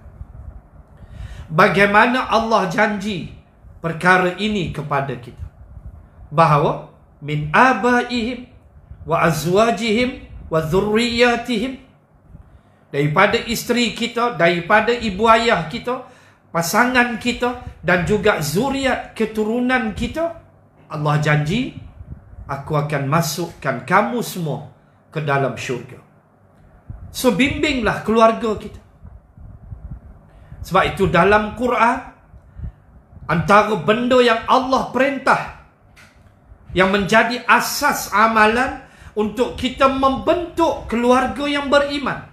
bagaimana Allah janji perkara ini kepada kita, bahawa min abaihim wa azwajihim wa dhurriyyatihim, daripada isteri kita, daripada ibu ayah kita, pasangan kita, dan juga zuriat keturunan kita, Allah janji, aku akan masukkan kamu semua ke dalam syurga. So bimbinglah keluarga kita. Sebab itu dalam Quran, antara benda yang Allah perintah, yang menjadi asas amalan untuk kita membentuk keluarga yang beriman,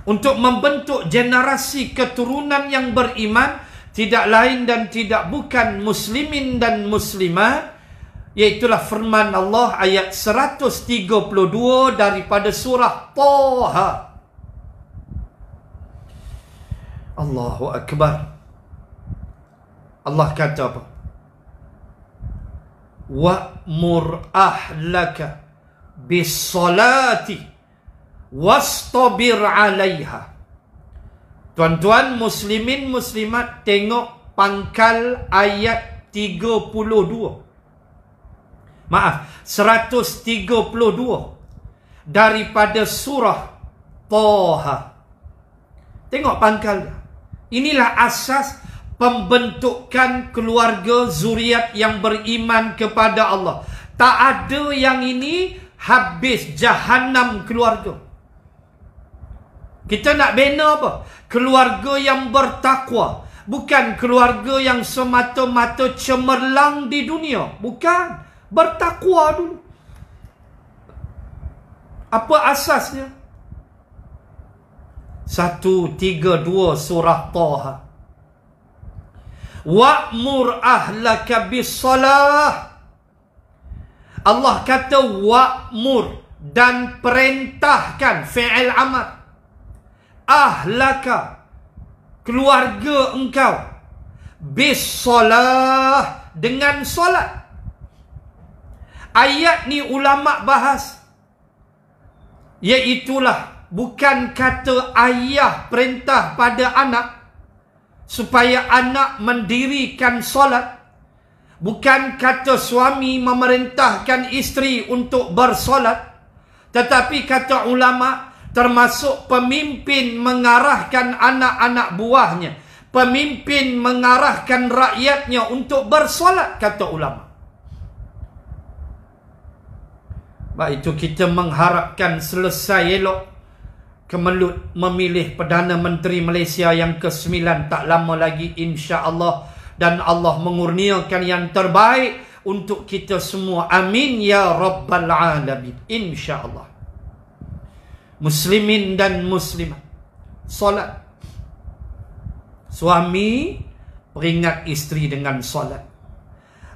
untuk membentuk generasi keturunan yang beriman, tidak lain dan tidak bukan muslimin dan muslimat, iaitulah firman Allah ayat 132 daripada surah Taha. Allahu Akbar. Allah kata apa? Wa'mur ahlaka bis-salati wastabir 'alaiha. Tuan-tuan muslimin muslimat, tengok pangkal ayat 32. Maaf, 132 daripada surah Taha. Tengok pangkalnya. Inilah asas pembentukan keluarga zuriat yang beriman kepada Allah. Tak ada yang ini habis jahanam keluarga. Kita nak bina apa? Keluarga yang bertakwa. Bukan keluarga yang semata-mata cemerlang di dunia. Bukan. Bertakwa dulu. Apa asasnya? 132 surah Taha. Wa'mur ahlaka bis-salah. Allah kata wa'mur, dan perintahkan, fi'il amr. Ahlaka, keluarga engkau, bis-salah, dengan solat. Ayat ni ulama bahas, iaitulah bukan kata ayah perintah pada anak supaya anak mendirikan solat. Bukan kata suami memerintahkan isteri untuk bersolat. Tetapi kata ulama, termasuk pemimpin mengarahkan anak-anak buahnya, pemimpin mengarahkan rakyatnya untuk bersolat, kata ulama. Baik itu kita mengharapkan selesai elok Kemelut memilih Perdana Menteri Malaysia yang ke-9 tak lama lagi, insya-Allah, dan Allah mengurniakan yang terbaik untuk kita semua. Amin ya Rabbal Alamin, insya-Allah. Muslimin dan muslimat, solat. Suami peringat isteri dengan solat.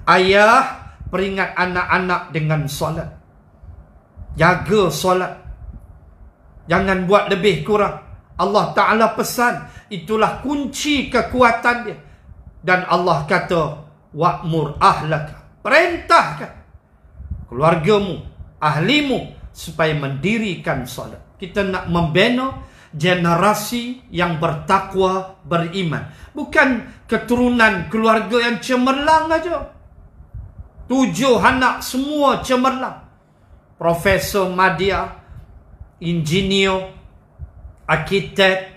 Ayah peringat anak-anak dengan solat. Jaga solat. Jangan buat lebih kurang. Allah Ta'ala pesan, itulah kunci kekuatan dia. Dan Allah kata, wa'mur ahlaka, perintahkan keluargamu, ahlimu, supaya mendirikan solat. Kita nak membina generasi yang bertakwa, beriman. Bukan keturunan keluarga yang cemerlang aja. 7 anak semua cemerlang. Profesor Madya, engineer, arkitek,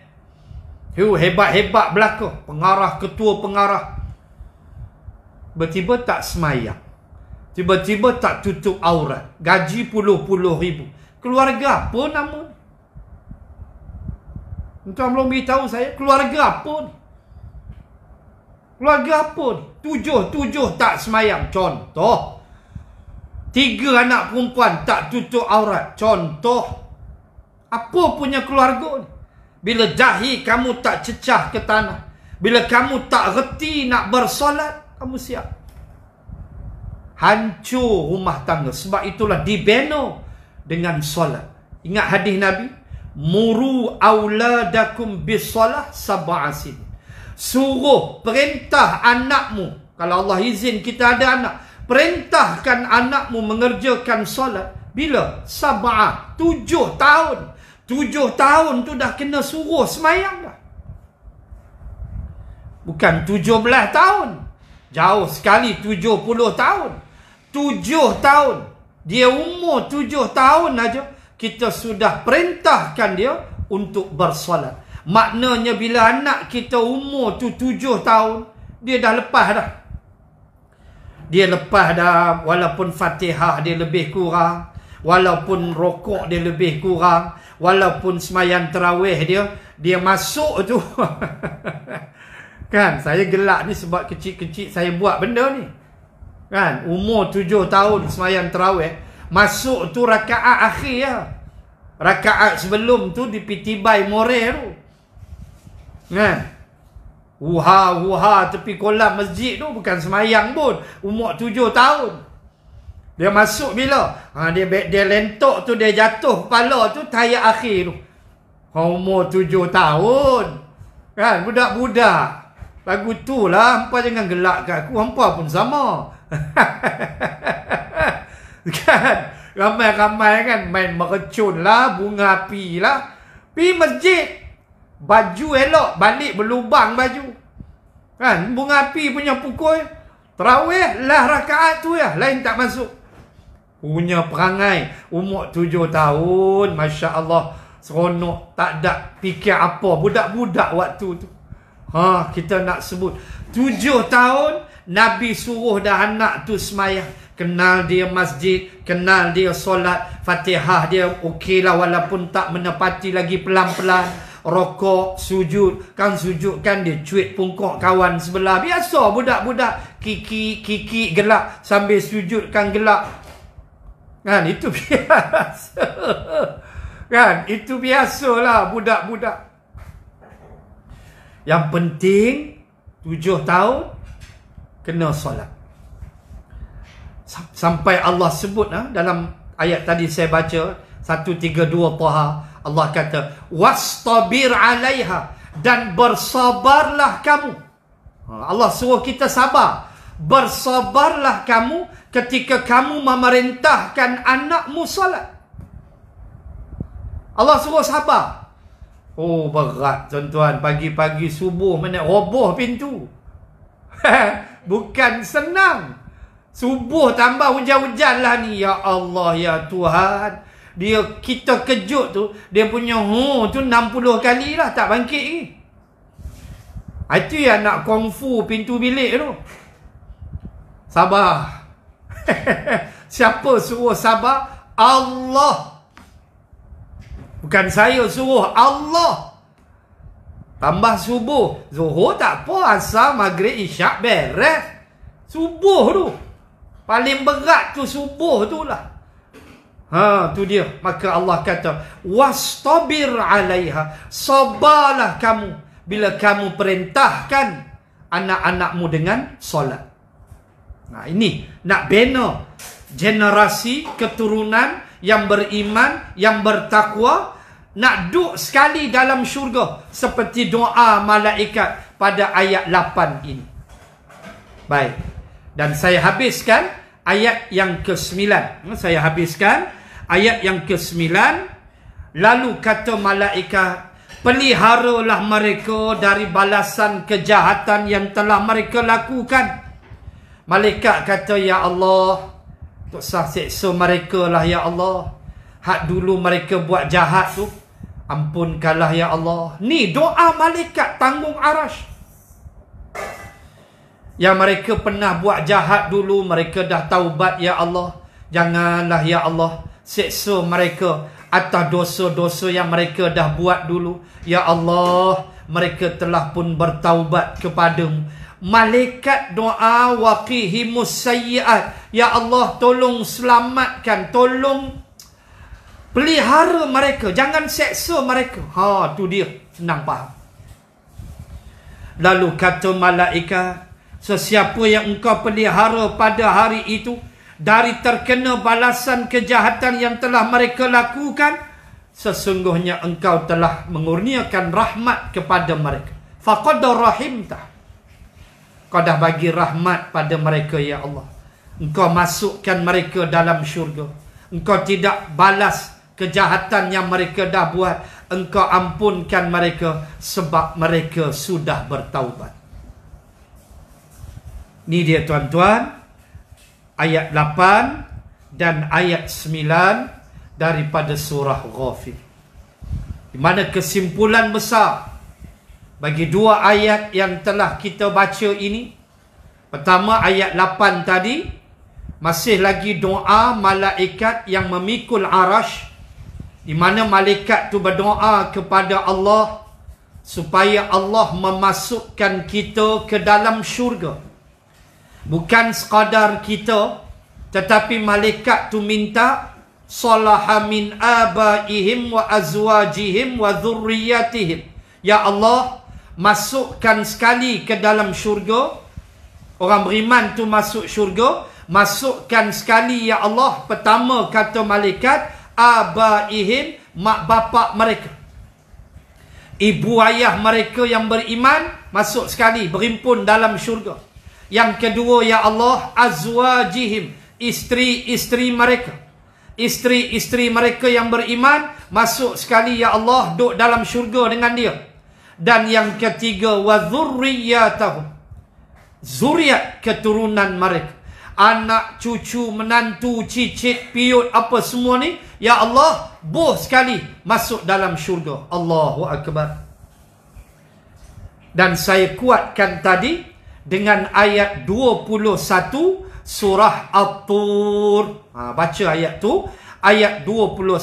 hebat-hebat belaka, pengarah, ketua pengarah. Tiba-tiba tak semayang, tiba-tiba tak tutup aurat, gaji puluh-puluh ribu. Keluarga apa nama ni? Tuan belum beritahu saya, keluarga apa ni? Keluarga apa ni? 7 tak semayang, contoh. 3 anak perempuan tak tutup aurat, contoh. Apa punya keluarga ni? Bila dahi kamu tak cecah ke tanah, bila kamu tak reti nak bersolat, kamu siap. Hancur rumah tangga. Sebab itulah dibina dengan solat. Ingat hadis Nabi, muru auladakum bisolah sab'asin. Suruh, perintah anakmu. Kalau Allah izin kita ada anak, perintahkan anakmu mengerjakan solat. Bila? 7 tahun. 7 tahun tu dah kena suruh semayang dah. Bukan 17 tahun. Jauh sekali 70 tahun. 7 tahun. Dia umur 7 tahun aja, kita sudah perintahkan dia untuk bersolat. Maknanya bila anak kita umur tu 7 tahun, dia dah lepas dah. Dia lepas dah, walaupun Fatihah dia lebih kurang, walaupun rokok dia lebih kurang, walaupun sembahyang tarawih dia masuk tu. Kan, saya gelak ni sebab kecil-kecil saya buat benda ni. Kan, umur 7 tahun sembahyang tarawih, masuk tu rakaat akhir ya. Rakaat sebelum tu di Pitibai More tu. Kan? Wuha tepi kolam masjid tu bukan semayang pun. Umur 7 tahun. Dia masuk bila? Dia lentok tu, dia jatuh kepala tu tayat akhir tu. Umur 7 tahun. Kan? Budak-budak. Lagu tu lah. Hampa jangan gelak kat aku. Hampa pun sama. Kan? Ramai-ramai kan main mercun lah, bunga api lah. Pergi masjid, baju elok, balik berlubang baju. Kan? Bunga api punya pukul, tarawih lah rakaat tu ya, lain tak masuk. Punya perangai umur 7 tahun, Masya Allah, seronok, tak ada fikir apa. Budak-budak waktu tu. Kita nak sebut 7 tahun Nabi suruh dah anak tu semayang. Kenal dia masjid, kenal dia solat, Fatihah dia okey lah walaupun tak menepati lagi, pelan-pelan. Rokok, sujud, kan sujud kan dia cuit pungkok kawan sebelah. Biasa budak-budak kiki gelak sambil sujud kan gelak. Kan itu biasa. Kan itu biasalah budak-budak. Yang penting 7 tahun kena solat. Sampai Allah sebut dalam ayat tadi saya baca 132 Taha, Allah kata wastabir alaiha, dan bersabarlah kamu. Allah suruh kita sabar. Bersabarlah kamu ketika kamu memerintahkan anakmu solat. Allah suruh sabar. Oh berat tuan-tuan, pagi-pagi subuh mana roboh pintu. Bukan senang. Subuh tambah hujan-hujan lah ni. Ya Allah, ya Tuhan. Kita kejut tu, dia punya tu 60 kali lah tak bangkit ni. Itu yang nak kungfu pintu bilik tu. Sabar. Siapa suruh sabar? Allah. Bukan saya suruh, Allah. Tambah subuh. Zuhur tak apa, asar, maghrib, isyak beres. Subuh tu paling berat tu, subuh tu lah. Tu dia. Maka Allah kata wastabir alaiha, sabarlah kamu bila kamu perintahkan anak-anakmu dengan solat. Ini nak bina generasi keturunan yang beriman, yang bertakwa, nak duduk sekali dalam syurga seperti doa malaikat pada ayat 8 ini. Baik. Dan saya habiskan ayat yang ke-9. Saya habiskan ayat yang ke-9. Lalu kata malaikat, peliharalah mereka dari balasan kejahatan yang telah mereka lakukan. Malaikat kata, ya Allah, tak usah seksa mereka lah ya Allah. Hak dulu mereka buat jahat tu, ampunkanlah ya Allah. Ni doa malaikat tanggung arash. Yang mereka pernah buat jahat dulu, mereka dah taubat ya Allah. Janganlah ya Allah seksa mereka atas dosa-dosa yang mereka dah buat dulu. Ya Allah, mereka telah pun bertaubat kepadamu. Malaikat doa waqihimus sayyiat. Ya Allah, tolong selamatkan, tolong Pelihara mereka, jangan seksa mereka. Tu dia, senang faham. Lalu kata malaikat, sesiapa yang engkau pelihara pada hari itu dari terkena balasan kejahatan yang telah mereka lakukan, sesungguhnya engkau telah mengurniakan rahmat kepada mereka. Faqad rahimtah. Kau dah bagi rahmat pada mereka, ya Allah. Engkau masukkan mereka dalam syurga. Engkau tidak balas kejahatan yang mereka dah buat. Engkau ampunkan mereka sebab mereka sudah bertaubat. Ni dia tuan-tuan, ayat 8 dan ayat 9 daripada surah Ghafir. Di mana kesimpulan besar bagi dua ayat yang telah kita baca ini. Pertama, ayat 8 tadi, masih lagi doa malaikat yang memikul arash, di mana malaikat tu berdoa kepada Allah supaya Allah memasukkan kita ke dalam syurga. Bukan sekadar kita, tetapi malaikat tu minta salaha min abaihim wa azwajihim wa dhurriyyatihim. Ya Allah, masukkan sekali ke dalam syurga. Orang beriman tu masuk syurga. Masukkan sekali, ya Allah. Pertama kata malaikat, abaihim, mak bapak mereka, ibu ayah mereka yang beriman, masuk sekali, berhimpun dalam syurga. Yang kedua, ya Allah, azwajihim, isteri-isteri mereka. Isteri-isteri mereka yang beriman, masuk sekali, ya Allah, duduk dalam syurga dengan dia. Dan yang ketiga, wa dhurriyyatahum, zuriat keturunan mereka. Anak, cucu, menantu, cicit, piut, apa semua ni, ya Allah, boh sekali masuk dalam syurga. Allahu Akbar. Dan saya kuatkan tadi dengan ayat 21 surah At-Tur. Baca ayat tu, ayat 21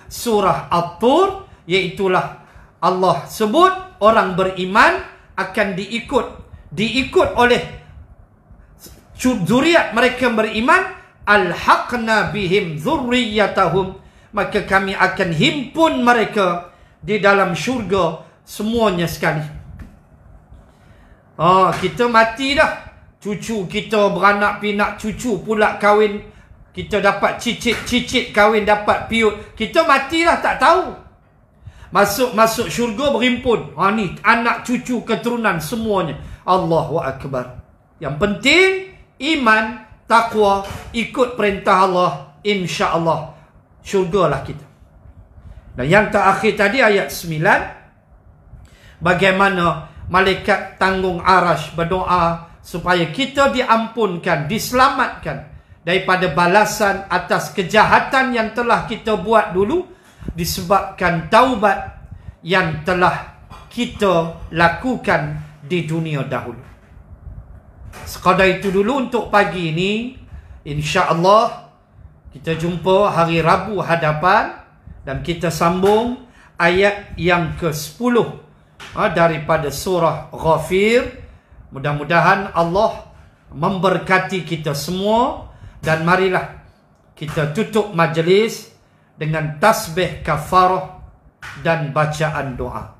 surah At-Tur, iaitulah Allah sebut orang beriman akan diikut oleh zuriat mereka beriman. Alhaqna bihim dhurriyyatahum, maka kami akan himpun mereka di dalam syurga semuanya sekali. Kita mati dah, cucu kita beranak pinak, cucu pula kahwin, kita dapat cicit kahwin dapat piut, kita mati dah tak tahu. Masuk syurga berhimpun. Ni anak cucu keturunan semuanya. Allahu Akbar. Yang penting iman, takwa, ikut perintah Allah, insya-Allah syurgalah kita. Dan yang terakhir tadi ayat 9, bagaimana malaikat tanggung arash berdoa supaya kita diampunkan, diselamatkan daripada balasan atas kejahatan yang telah kita buat dulu, disebabkan taubat yang telah kita lakukan di dunia dahulu. Sekadar itu dulu untuk pagi ini. InsyaAllah kita jumpa hari Rabu hadapan dan kita sambung ayat yang ke-10 daripada surah Ghafir. Mudah-mudahan Allah memberkati kita semua. Dan marilah kita tutup majlis dengan tasbih kafarah dan bacaan doa.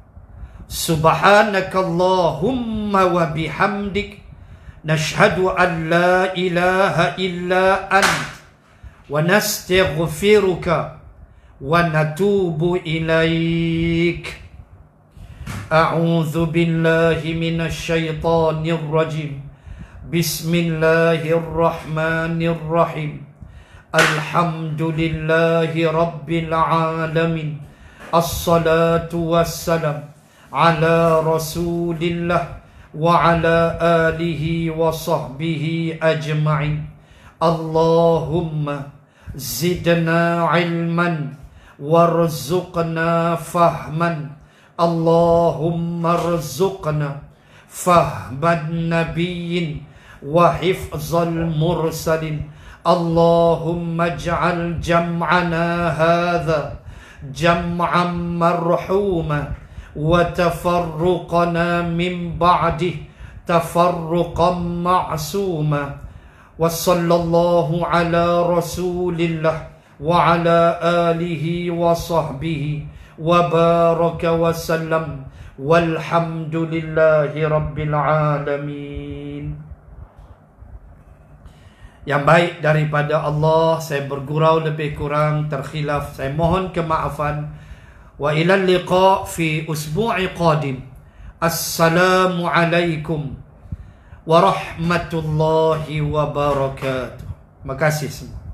Subhanakallahumma wa bihamdik, nashhadu an la ilaha illa ant, wa nastaghfiruka wa natubu ilaik. A'udzu billahi minasy syaithanir rajim. Bismillahirrahmanirrahim. Alhamdulillahi rabbil alamin. Assalatu wassalam ala rasulillah wa ala alihi wa sahbihi ajma'in. Allahumma zidna ilman warzuqna fahman. Allahumma rzuqna fahman nabiyyin wa hifzal mursalin. Allahumma ij'al jam'ana hadha jam'an marhuma wa tafarruqana min ba'dih tafarruqan ma'suma. Wa sallallahu ala rasulillah wa ala alihi wa sahbihi wa baraka wa sallam. Walhamdulillahi rabbil alamin. Yang baik daripada Allah, saya bergurau lebih kurang terkhilaf, saya mohon kemaafan. Wa ilal liqa fi usbu'i qadim. Assalamualaikum warahmatullahi wabarakatuh. Terima kasih semua.